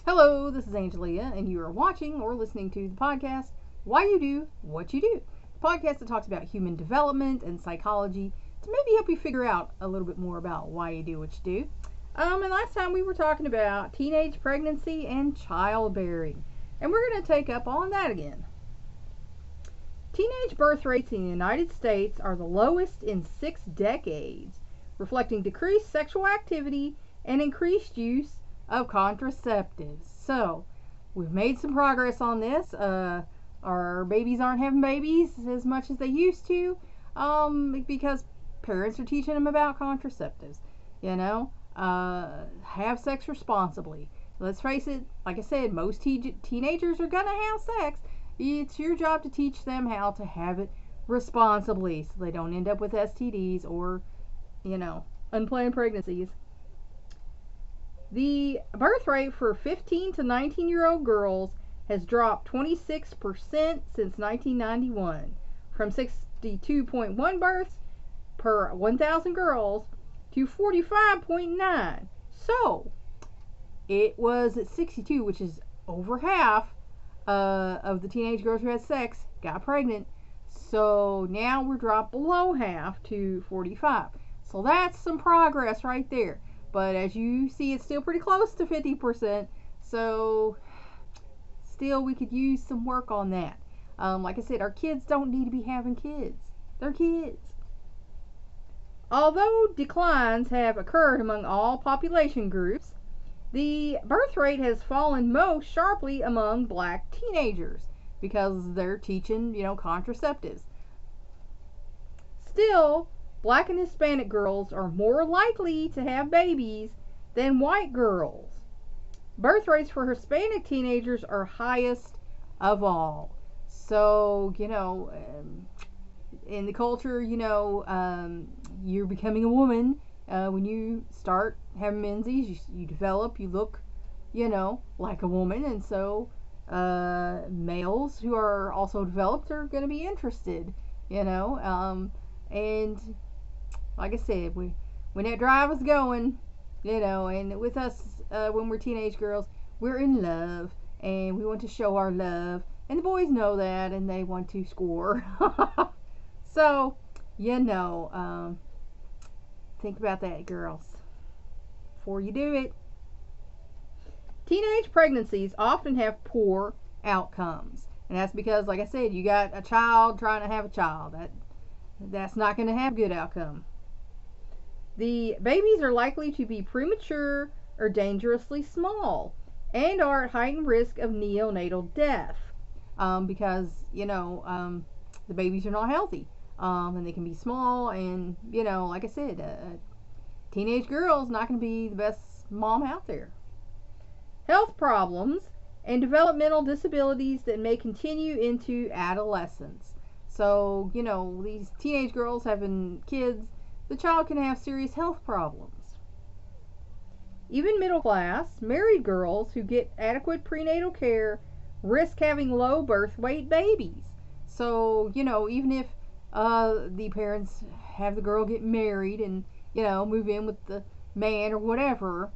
Hello, this is Angelia, and you are watching or listening to the podcast Why You Do What You Do. The podcast that talks about human development and psychology to maybe help you figure out a little bit more about why you do what you do. And last time we were talking about teenage pregnancy and childbearing, and we're going to take up on that again. Teenage birth rates in the United States are the lowest in 6 decades, reflecting decreased sexual activity and increased use of contraceptives. So, we've made some progress on this. Our babies aren't having babies as much as they used to, because parents are teaching them about contraceptives. Have sex responsibly. Let's face it, like I said, most teenagers are gonna have sex. It's your job to teach them how to have it responsibly so they don't end up with STDs or, unplanned pregnancies. The birth rate for 15 to 19-year-old girls has dropped 26% since 1991, from 62.1 births per 1,000 girls to 45.9. So, it was at 62, which is over half of the teenage girls who had sex got pregnant. So now we're dropped below half to 45. So that's some progress right there. But as you see, it's still pretty close to 50%. So still we could use some work on that. Like I said, our kids don't need to be having kids. They're kids. Although declines have occurred among all population groups, the birth rate has fallen most sharply among black teenagers because they're teaching, contraceptives. Still, black and Hispanic girls are more likely to have babies than white girls. Birth rates for Hispanic teenagers are highest of all. So, in the culture, you're becoming a woman. When you start having menses, you develop, you look, like a woman. And so males who are also developed are going to be interested, and like I said, when that drive is going, and with us, when we're teenage girls, we're in love, and we want to show our love, and the boys know that, and they want to score. So, think about that, girls, before you do it. Teenage pregnancies often have poor outcomes, and that's because, like I said, you got a child trying to have a child. That's not going to have a good outcome. The babies are likely to be premature or dangerously small, and are at heightened risk of neonatal death, because the babies are not healthy. And they can be small, and like I said, teenage girl's not going to be the best mom out there. Health problems and developmental disabilities that may continue into adolescence. So, these teenage girls having kids, the child can have serious health problems. Even middle class, married girls who get adequate prenatal care risk having low birth weight babies. So, even if the parents have the girl get married and move in with the man or whatever,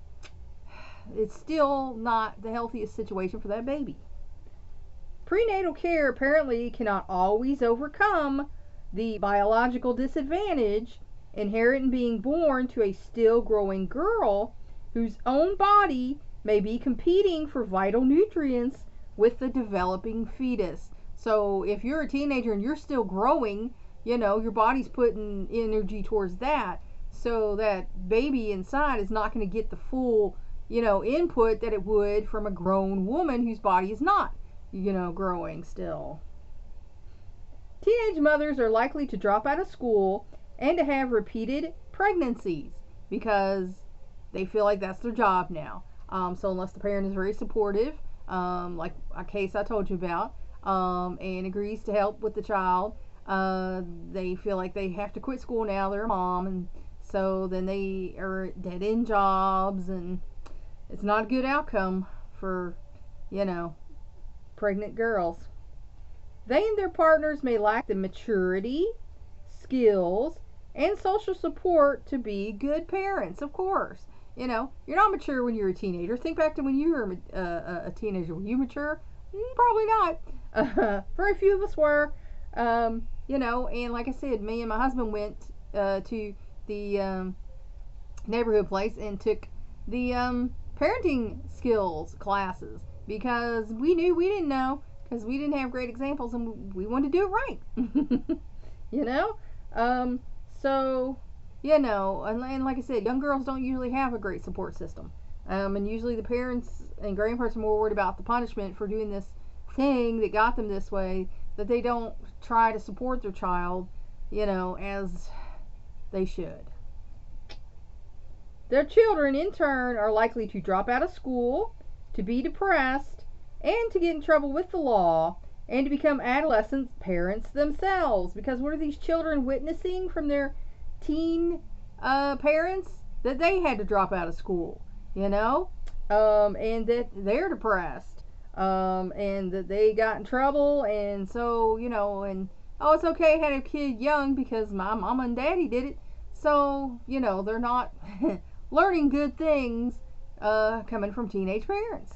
it's still not the healthiest situation for that baby. Prenatal care apparently cannot always overcome the biological disadvantage inherent in being born to a still growing girl whose own body may be competing for vital nutrients with the developing fetus. So if you're a teenager and you're still growing, your body's putting energy towards that, so that baby inside is not going to get the full, input that it would from a grown woman whose body is not, growing still. Teenage mothers are likely to drop out of school and to have repeated pregnancies because they feel like that's their job now. So unless the parent is very supportive, like a case I told you about, and agrees to help with the child, they feel like they have to quit school now. They're a mom, and so then they are dead end jobs, and it's not a good outcome for, pregnant girls. They and their partners may lack the maturity, skills, and social support to be good parents, of course. You're not mature when you're a teenager. Think back to when you were a teenager. Were you mature? Probably not. Very few of us were. And like I said, me and my husband went to the neighborhood place and took the parenting skills classes because we knew we didn't know because we didn't have great examples and we wanted to do it right. you know? So, and like I said, young girls don't usually have a great support system. And usually the parents and grandparents are more worried about the punishment for doing this thing that got them this way, that they don't try to support their child, as they should. Their children, in turn, are likely to drop out of school, to be depressed, and to get in trouble with the law, and to become adolescent parents themselves. Because what are these children witnessing from their teen parents? That they had to drop out of school, and that they're depressed, and that they got in trouble, and so, and oh, it's okay, I had a kid young because my mama and daddy did it. So, they're not learning good things coming from teenage parents.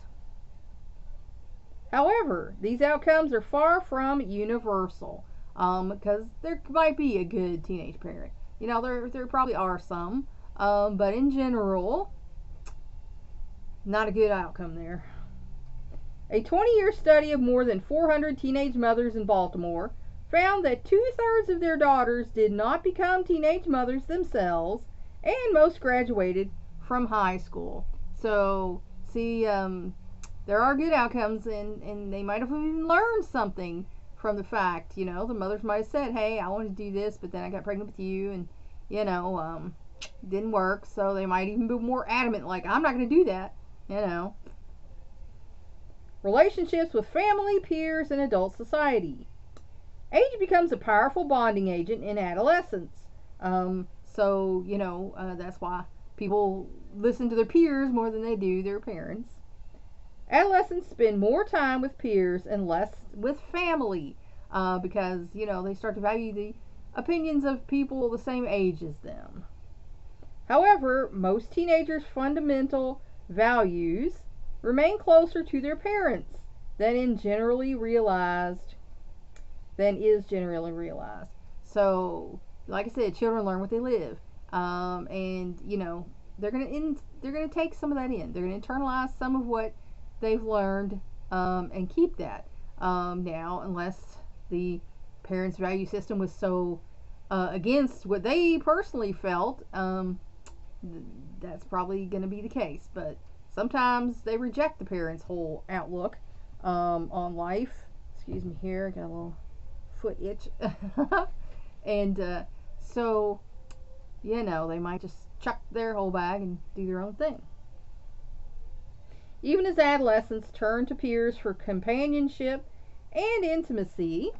However, these outcomes are far from universal because there might be a good teenage parent. There probably are some, but in general, not a good outcome there. A 20-year study of more than 400 teenage mothers in Baltimore found that 2/3 of their daughters did not become teenage mothers themselves, and most graduated from high school. So, see, there are good outcomes, and they might have even learned something from the fact, the mothers might have said, hey, I want to do this, but then I got pregnant with you, and, didn't work, so they might even be more adamant, like, I'm not going to do that, Relationships with family, peers, and adult society. Age becomes a powerful bonding agent in adolescence. That's why people listen to their peers more than they do their parents. Adolescents spend more time with peers and less with family because, they start to value the opinions of people the same age as them. However, most teenagers' fundamental values remain closer to their parents than is generally realized. So, like I said, children learn what they live, and they're gonna take some of that in. They're gonna internalize some of what they've learned and keep that. Now, unless the parents' value system was so against what they personally felt, that's probably gonna be the case. But sometimes they reject the parents' whole outlook on life. Excuse me here, I got a little foot itch. And so, they might just chuck their whole bag and do their own thing. Even as adolescents turn to peers for companionship and intimacy,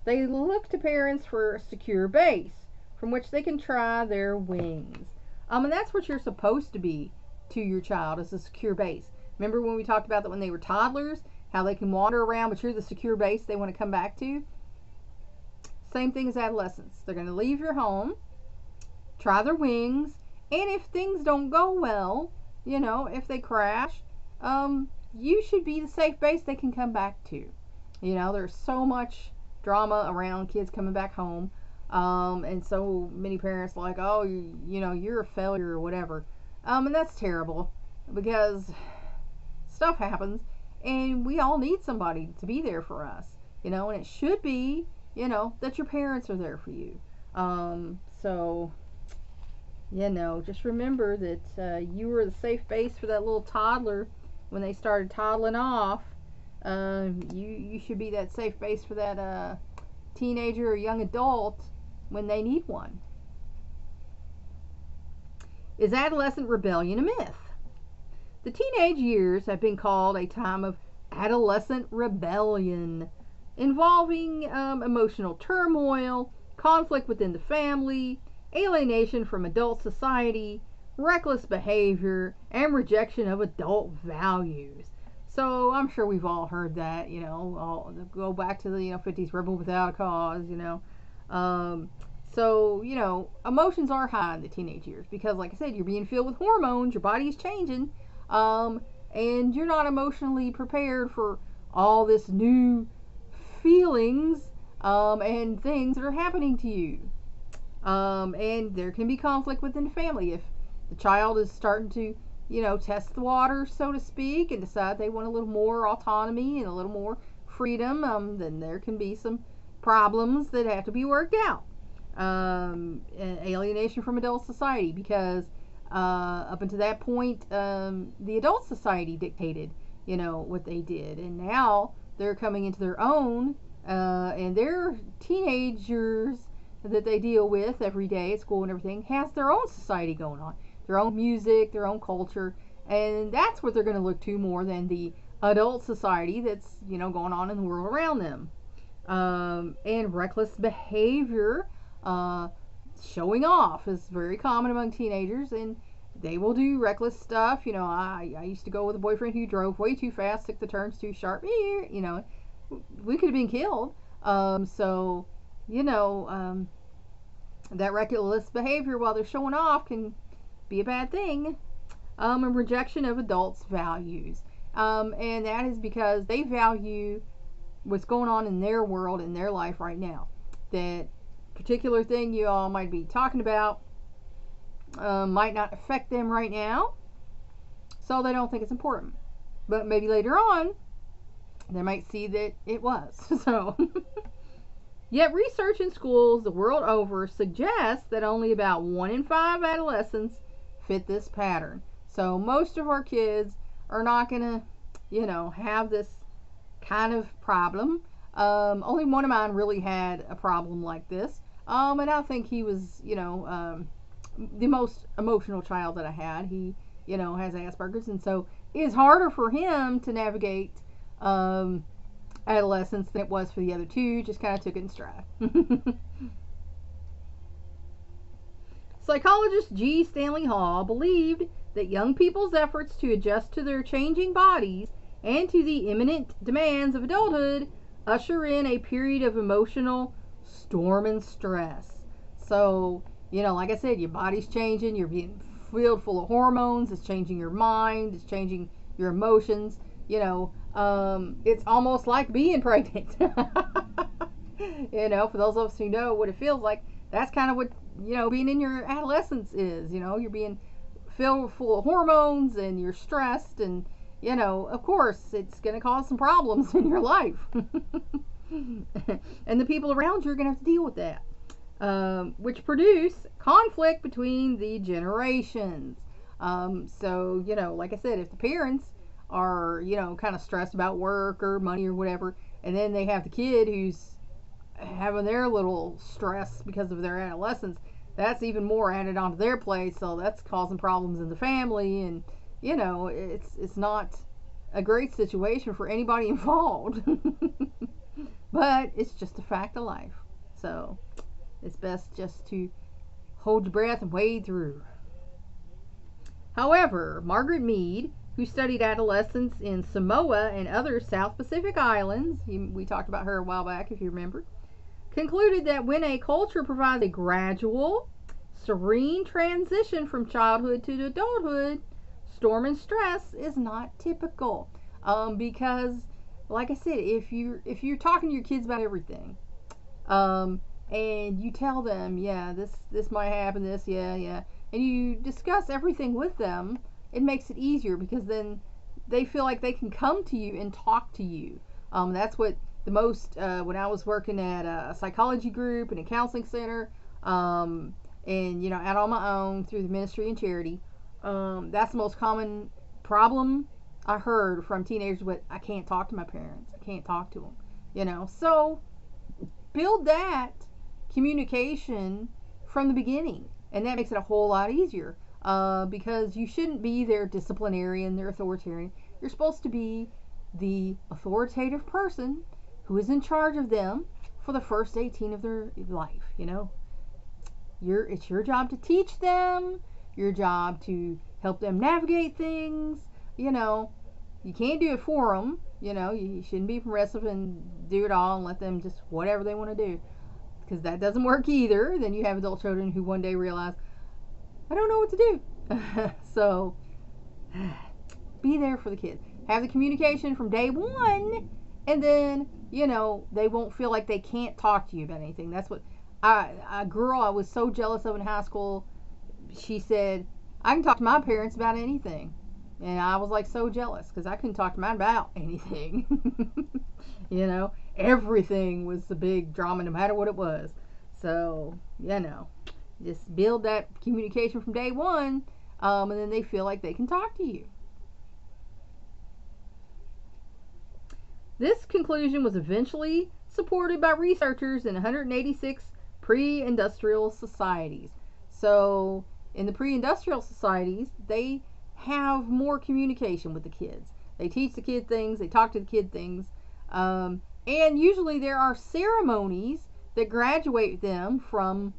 they look to parents for a secure base from which they can try their wings. And that's what you're supposed to be to your child, is a secure base. Remember when we talked about that when they were toddlers, how they can wander around, but you're the secure base they want to come back to? Same thing as adolescents. They're going to leave your home, try their wings, and if things don't go well, if they crash, you should be the safe base they can come back to. There's so much drama around kids coming back home, and so many parents are like, oh, you're a failure or whatever. And that's terrible because stuff happens, and we all need somebody to be there for us, and it should be, that your parents are there for you. So, just remember that you were the safe base for that little toddler when they started toddling off. You should be that safe base for that teenager or young adult when they need one. Is adolescent rebellion a myth? The teenage years have been called a time of adolescent rebellion, involving emotional turmoil, conflict within the family, alienation from adult society, reckless behavior, and rejection of adult values. So I'm sure we've all heard that, go back to the 50s, rebel without a cause, So, emotions are high in the teenage years because, like I said, you're being filled with hormones, your body's changing, um, and you're not emotionally prepared for all this new feelings and things that are happening to you. And there can be conflict within the family if the child is starting to, test the water, so to speak, and decide they want a little more autonomy and a little more freedom. Then there can be some problems that have to be worked out. Alienation from adult society because up until that point, the adult society dictated, what they did, and now they're coming into their own, and their teenagers that they deal with every day at school and everything has their own society going on, their own music, their own culture, and that's what they're going to look to more than the adult society that's going on in the world around them. And reckless behavior, showing off is very common among teenagers, and they will do reckless stuff. I used to go with a boyfriend who drove way too fast, took the turns too sharp. We could have been killed. So, that reckless behavior while they're showing off can be a bad thing. And rejection of adults' values. And that is because they value what's going on in their world, in their life right now. That particular thing you all might be talking about might not affect them right now, so they don't think it's important. But maybe later on, they might see that it was. So, yet research in schools the world over suggests that only about 1 in 5 adolescents fit this pattern. So most of our kids are not going to, have this kind of problem. Only one of mine really had a problem like this. And I think he was, the most emotional child that I had. He, has Asperger's, and so it's harder for him to navigate adolescence than it was for the other two. Just kind of took it in stride. Psychologist G. Stanley Hall believed that young people's efforts to adjust to their changing bodies and to the imminent demands of adulthood usher in a period of emotional storm and stress. So, like I said, your body's changing, you're being filled full of hormones, it's changing your mind, it's changing your emotions. It's almost like being pregnant. For those of us who know what it feels like, that's kind of what, being in your adolescence is. You're being filled full of hormones and you're stressed, and, of course, it's going to cause some problems in your life. And the people around you are going to have to deal with that. Which produce conflict between the generations. So, like I said, if the parents are, kind of stressed about work or money or whatever, and then they have the kid who's having their little stress because of their adolescence, that's even more added onto their plate, so that's causing problems in the family, and, it's not a great situation for anybody involved. But it's just a fact of life. So it's best just to hold your breath and wade through. However, Margaret Mead, who studied adolescence in Samoa and other South Pacific islands, we talked about her a while back if you remember, concluded that when a culture provides a gradual, serene transition from childhood to adulthood, storm and stress is not typical. Because, like I said, if you're talking to your kids about everything, and you tell them, yeah, this might happen, yeah, and you discuss everything with them, it makes it easier because then they feel like they can come to you and talk to you. That's what the most, when I was working at a psychology group and a counseling center, and, out on my own through the ministry and charity, that's the most common problem I heard from teenagers. But I can't talk to my parents. I can't talk to them, so build that communication from the beginning, and that makes it a whole lot easier, because you shouldn't be their disciplinarian, their authoritarian. You're supposed to be the authoritative person who is in charge of them for the first 18 of their life. It's your job to teach them, your job to help them navigate things. You can't do it for them. You shouldn't be progressive and do it all and let them just whatever they want to do. because that doesn't work either. Then you have adult children who one day realize, I don't know what to do. So be there for the kids. Have the communication from day one, and then, they won't feel like they can't talk to you about anything. That's what a girl I was so jealous of in high school, she said, I can talk to my parents about anything. And I was like so jealous because I couldn't talk to mine about anything. Everything was the big drama no matter what it was. So, just build that communication from day one, and then they feel like they can talk to you. This conclusion was eventually supported by researchers in 186 pre-industrial societies. So, in the pre-industrial societies, they have more communication with the kids. They teach the kid things, they talk to the kid things, and usually there are ceremonies that graduate them from,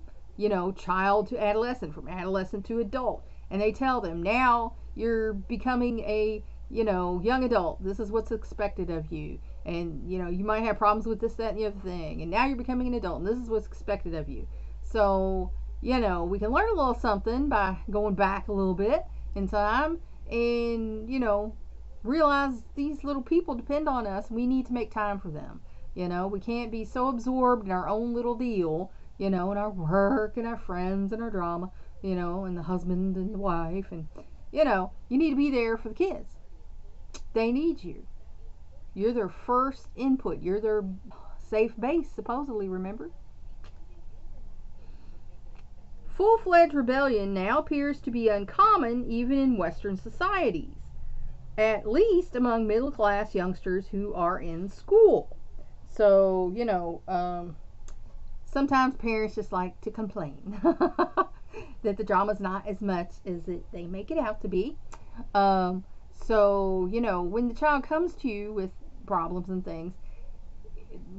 child to adolescent, from adolescent to adult. And they tell them, now you're becoming a, young adult. This is what's expected of you. And, you might have problems with this, that, and the other thing. And now you're becoming an adult, and this is what's expected of you. So, we can learn a little something by going back a little bit in time and, realize these little people depend on us. We need to make time for them. We can't be so absorbed in our own little deal, in our work and our friends and our drama, and the husband and the wife. And, you need to be there for the kids. They need you. You're their first input. You're their safe base, supposedly, remember? Full-fledged rebellion now appears to be uncommon even in Western societies, at least among middle-class youngsters who are in school. So, sometimes parents just like to complain that the drama's not as much as they make it out to be. So, when the child comes to you with problems and things,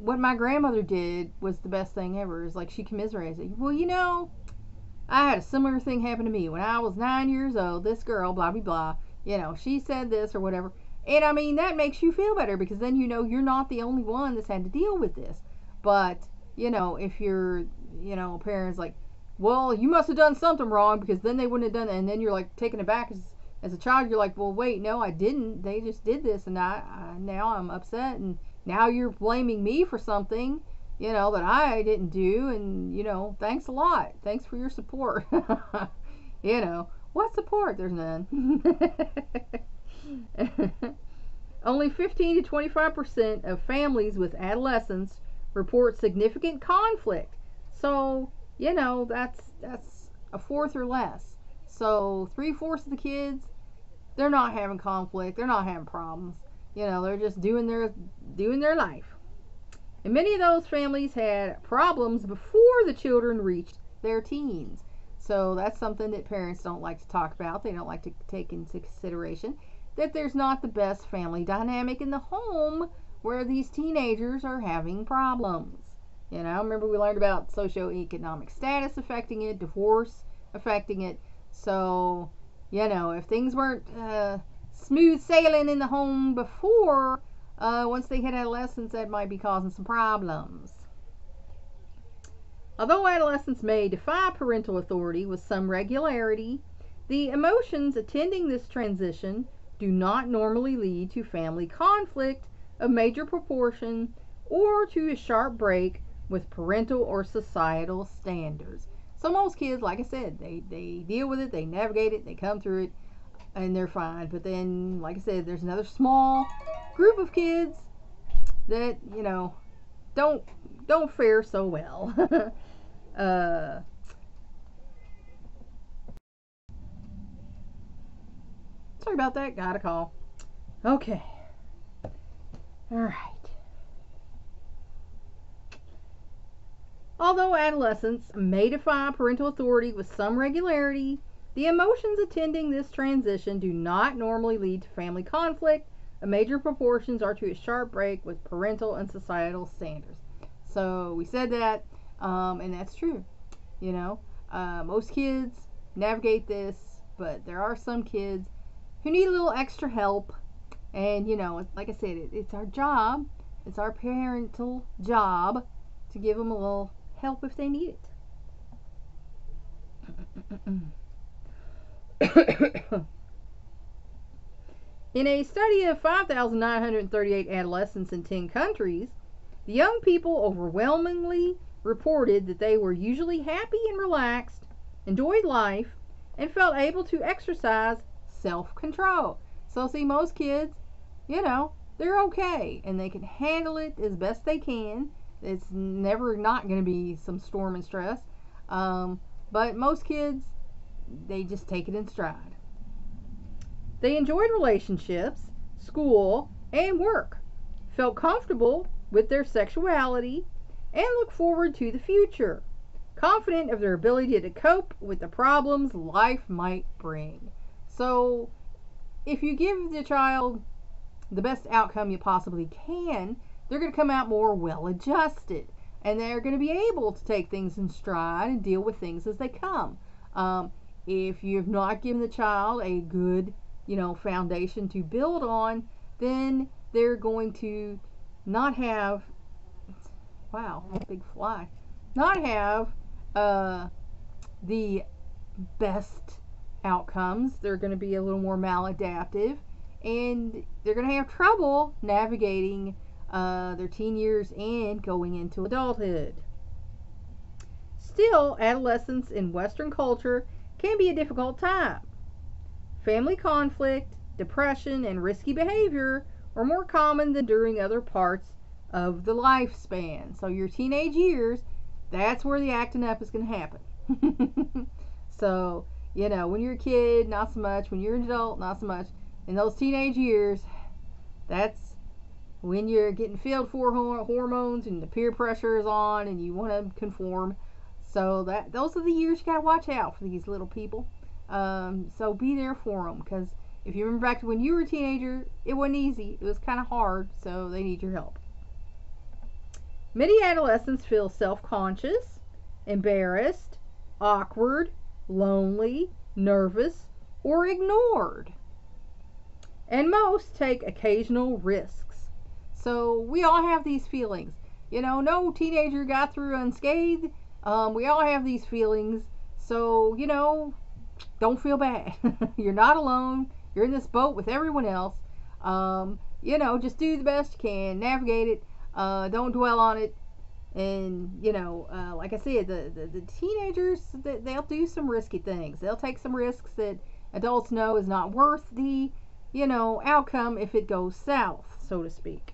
what my grandmother did was the best thing ever. Is like she commiserated. Well, I had a similar thing happen to me when I was 9 years old. This girl, blah, blah, blah, she said this or whatever. And I mean, that makes you feel better because then you're not the only one that's had to deal with this. But, if you're, parents like, well, you must have done something wrong because then they wouldn't have done it. And then you're like taken aback as a child. You're like, well, wait, no, I didn't. They just did this and now I'm upset. And now you're blaming me for something that I didn't do, and, thanks a lot. Thanks for your support. What support? There's none. Only 15 to 25% of families with adolescents report significant conflict. So, that's a fourth or less. So, 3/4 of the kids, they're not having conflict. They're not having problems. They're just doing their life. And many of those families had problems before the children reached their teens. So that's something that parents don't like to talk about. They don't like to take into consideration that there's not the best family dynamic in the home where these teenagers are having problems. Remember we learned about socioeconomic status affecting it, divorce affecting it. So, if things weren't smooth sailing in the home before, once they hit adolescence, that might be causing some problems. Although adolescents may defy parental authority with some regularity, the emotions attending this transition do not normally lead to family conflict of major proportion or to a sharp break with parental or societal standards. So most kids, like I said, they deal with it, they navigate it, they come through it, and they're fine. But then, like I said, there's another small group of kids that, don't fare so well. Sorry about that. Got a call. Okay. All right. Although adolescents may defy parental authority with some regularity, the emotions attending this transition do not normally lead to family conflict. A major proportions are to a sharp break with parental and societal standards. So we said that, and that's true. Most kids navigate this, but there are some kids who need a little extra help. And, like I said, it's our job, it's our parental job to give them a little help if they need it. In a study of 5,938 adolescents in 10 countries, the young people overwhelmingly reported that they were usually happy and relaxed, enjoyed life, and felt able to exercise self-control. So see, most kids, they're okay and they can handle it as best they can. It's never not going to be some storm and stress. But most kids, they just take it in stride. They enjoyed relationships, school, and work, felt comfortable with their sexuality, and look forward to the future, confident of their ability to cope with the problems life might bring. So, if you give the child the best outcome you possibly can, they're going to come out more well-adjusted, and they're going to be able to take things in stride and deal with things as they come. If you have not given the child a good, foundation to build on, then they're going to not have, wow, big fly, not have the best outcomes. They're going to be a little more maladaptive, and they're going to have trouble navigating their teen years and going into adulthood. Still, adolescence in Western culture can be a difficult time. Family conflict, depression, and risky behavior are more common than during other parts of the lifespan. So your teenage years, that's where the acting up is going to happen. So, when you're a kid, not so much. When you're an adult, not so much. In those teenage years, that's when you're getting filled for hormones and the peer pressure is on and you want to conform. So those are the years you got to watch out for these little people. So be there for them, because if you remember back to when you were a teenager, it wasn't easy. It was kind of hard, so they need your help. Many adolescents feel self-conscious, embarrassed, awkward, lonely, nervous, or ignored. And most take occasional risks. So we all have these feelings. No teenager got through unscathed. We all have these feelings. So, don't feel bad. You're not alone. You're in this boat with everyone else. Just do the best you can. Navigate it. Don't dwell on it. And, like I said, the teenagers, they'll do some risky things. They'll take some risks that adults know is not worth the, outcome if it goes south, so to speak.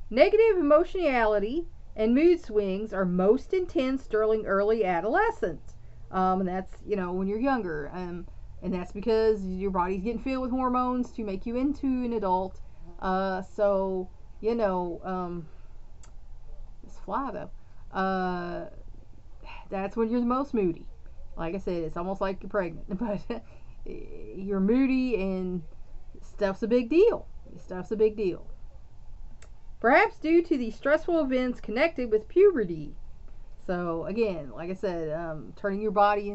Negative emotionality and mood swings are most intense during early adolescence. And that's, when you're younger. And that's because your body's getting filled with hormones to make you into an adult. So, it's fly though. That's when you're the most moody. Like I said, it's almost like you're pregnant. But you're moody and stuff's a big deal. Stuff's a big deal. Perhaps due to the stressful events connected with puberty. So again, like I said, turning your body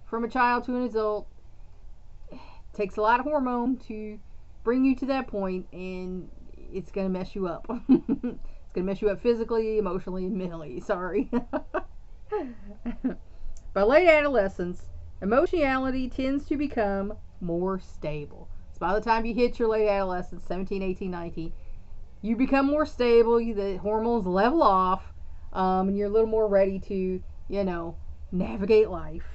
from a child to an adult takes a lot of hormone to bring you to that point, and it's going to mess you up. It's going to mess you up physically, emotionally, and mentally. Sorry. By late adolescence, emotionality tends to become more stable. So by the time you hit your late adolescence, 17, 18, 19, you become more stable, the hormones level off, and you're a little more ready to, navigate life.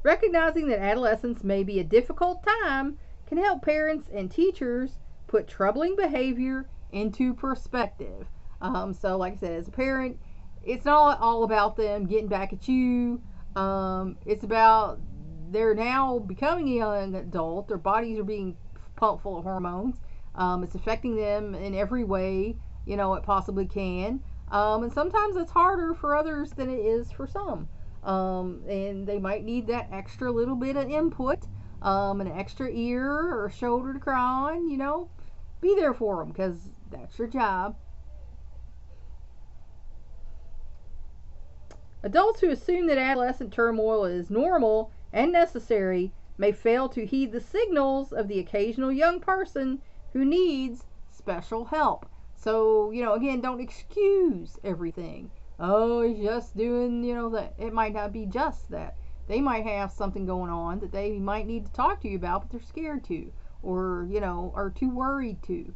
Recognizing that adolescence may be a difficult time can help parents and teachers put troubling behavior into perspective. So like I said, as a parent, it's not all about them getting back at you. It's about they're now becoming a young adult. Their bodies are being pumped full of hormones. It's affecting them in every way, it possibly can. And sometimes it's harder for others than it is for some. And they might need that extra little bit of input, an extra ear or shoulder to cry on, be there for them, because that's your job. Adults who assume that adolescent turmoil is normal and necessary may fail to heed the signals of the occasional young person who needs special help. So, again, don't excuse everything. Oh, he's just doing, that. It might not be just that. They might have something going on that they might need to talk to you about, but they're scared to, or, are too worried to.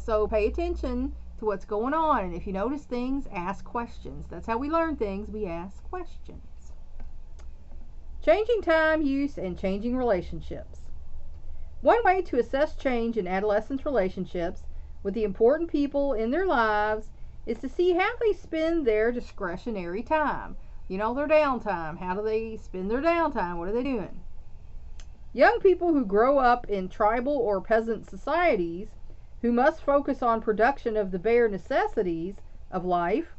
So pay attention to what's going on. And if you notice things, ask questions. That's how we learn things. We ask questions. Changing time use and changing relationships. One way to assess change in adolescents' relationships with the important people in their lives is to see how they spend their discretionary time. Their downtime. How do they spend their downtime? What are they doing? Young people who grow up in tribal or peasant societies, who must focus on production of the bare necessities of life,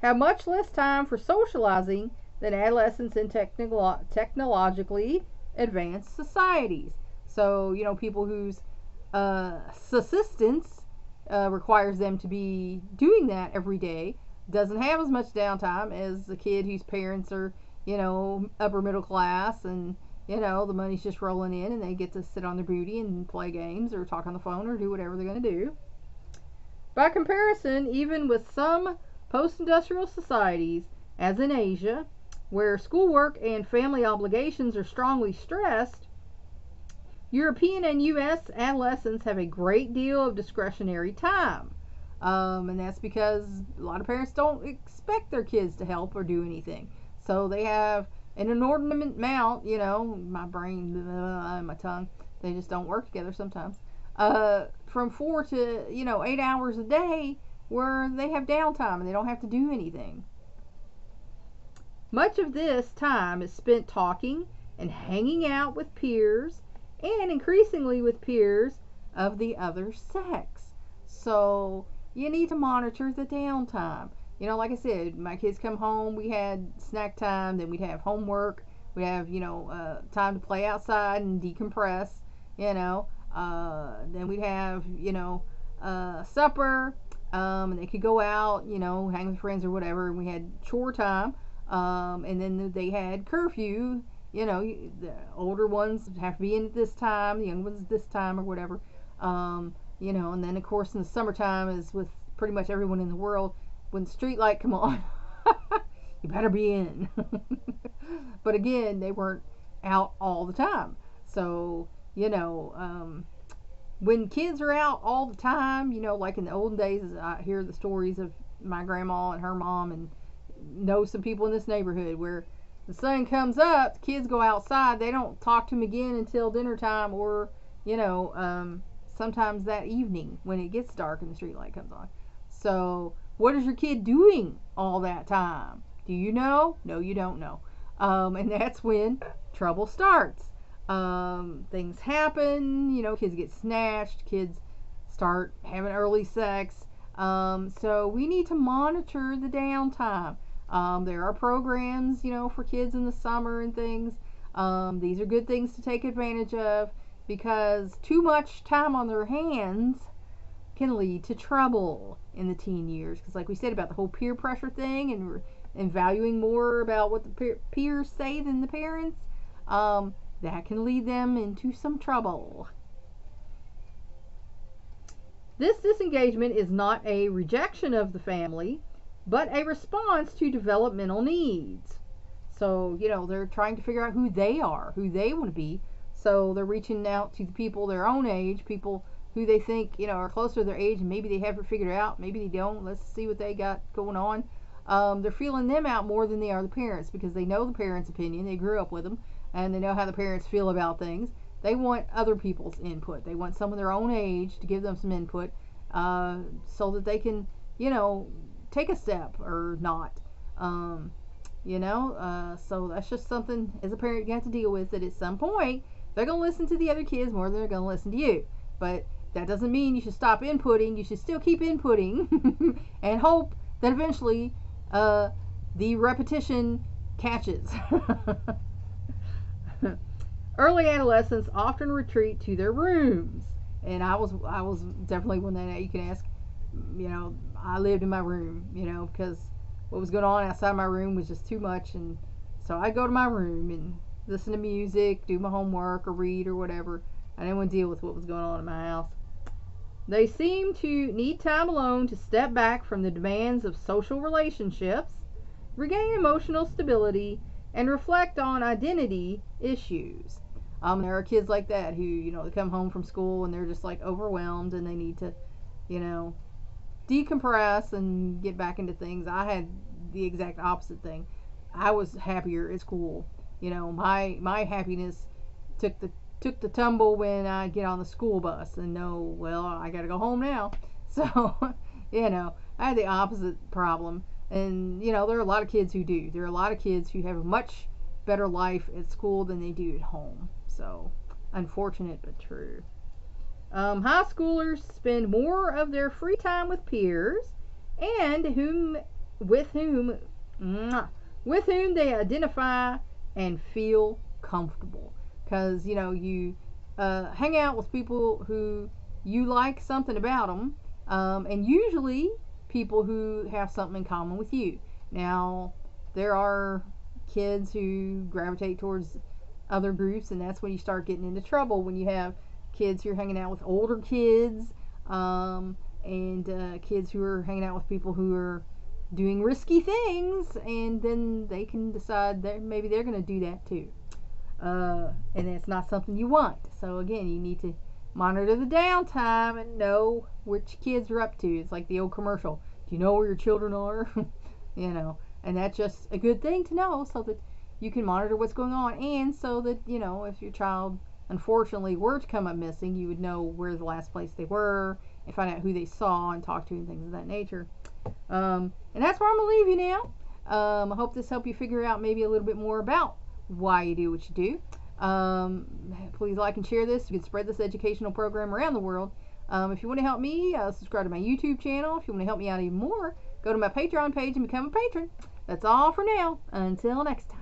have much less time for socializing than adolescents in technologically advanced societies. So, people whose subsistence requires them to be doing that every day doesn't have as much downtime as the kid whose parents are, upper middle class, and, the money's just rolling in and they get to sit on their booty and play games or talk on the phone or do whatever they're going to do. By comparison, even with some post-industrial societies, as in Asia, where schoolwork and family obligations are strongly stressed, European and U.S. adolescents have a great deal of discretionary time. And that's because a lot of parents don't expect their kids to help or do anything. So they have an inordinate amount, my brain and my tongue, they just don't work together sometimes, from 4 to, 8 hours a day where they have downtime and they don't have to do anything. Much of this time is spent talking and hanging out with peers, and increasingly with peers of the other sex. So you need to monitor the downtime. Like I said, my kids come home, we had snack time, then we'd have homework, we'd have, time to play outside and decompress, then we'd have, supper, and they could go out, hang with friends or whatever, and we had chore time, and then they had curfew. The older ones have to be in at this time, the young ones at this time or whatever. And then of course in the summertime, is with pretty much everyone in the world, when the street light come on, you better be in. But again, they weren't out all the time. So, when kids are out all the time, like in the olden days, I hear the stories of my grandma and her mom, and know some people in this neighborhood where the sun comes up, the kids go outside, they don't talk to them again until dinner time, or sometimes that evening when it gets dark and the street light comes on. So what is your kid doing all that time? Do you know? No, you don't know. And that's when trouble starts. Things happen, kids get snatched, kids start having early sex. So we need to monitor the downtime. There are programs, for kids in the summer and things. These are good things to take advantage of, because too much time on their hands can lead to trouble in the teen years. Because like we said about the whole peer pressure thing, and valuing more about what the peers say than the parents, that can lead them into some trouble. This disengagement is not a rejection of the family, but a response to developmental needs. So, they're trying to figure out who they are, who they want to be. So they're reaching out to the people their own age, people who they think, are closer to their age, and maybe they have it figured out, maybe they don't. Let's see what they got going on. They're feeling them out more than they are the parents, because they know the parents' opinion. They grew up with them, and they know how the parents feel about things. They want other people's input. They want someone their own age to give them some input, so that they can, take a step or not. So that's just something as a parent you have to deal with, that at some point they're going to listen to the other kids more than they're going to listen to you. But that doesn't mean you should stop inputting. You should still keep inputting and hope that eventually the repetition catches. Early adolescents often retreat to their rooms, and I was definitely one that you can ask. I lived in my room, because what was going on outside my room was just too much, and so I'd go to my room and listen to music, do my homework, or read, or whatever. I didn't want to deal with what was going on in my house. They seem to need time alone to step back from the demands of social relationships, regain emotional stability, and reflect on identity issues. There are kids like that who, they come home from school and they're just like overwhelmed and they need to, you know, decompress and get back into things. I had the exact opposite thing. I was happier at school. My happiness took the tumble when I get on the school bus and know, well, I got to go home now. So, I had the opposite problem. And, there are a lot of kids who do. There are a lot of kids who have a much better life at school than they do at home. So, unfortunate but true. High schoolers spend more of their free time with peers and with whom they identify and feel comfortable. Because you hang out with people who you like something about them, and usually people who have something in common with you. Now, there are kids who gravitate towards other groups, and that's when you start getting into trouble, when you have kids who are hanging out with older kids, and kids who are hanging out with people who are doing risky things, and then they can decide that maybe they're going to do that too. And it's not something you want. So again, you need to monitor the downtime and know which kids are up to. It's like the old commercial. Do you know where your children are? And that's just a good thing to know, so that you can monitor what's going on, and so that, if your child unfortunately were to come up missing, you would know where the last place they were and find out who they saw and talk to and things of that nature. And that's where I'm going to leave you now. I hope this helped you figure out maybe a little bit more about why you do what you do. Please like and share this. You can spread this educational program around the world. If you want to help me, subscribe to my YouTube channel. If you want to help me out even more, go to my Patreon page and become a patron. That's all for now. Until next time.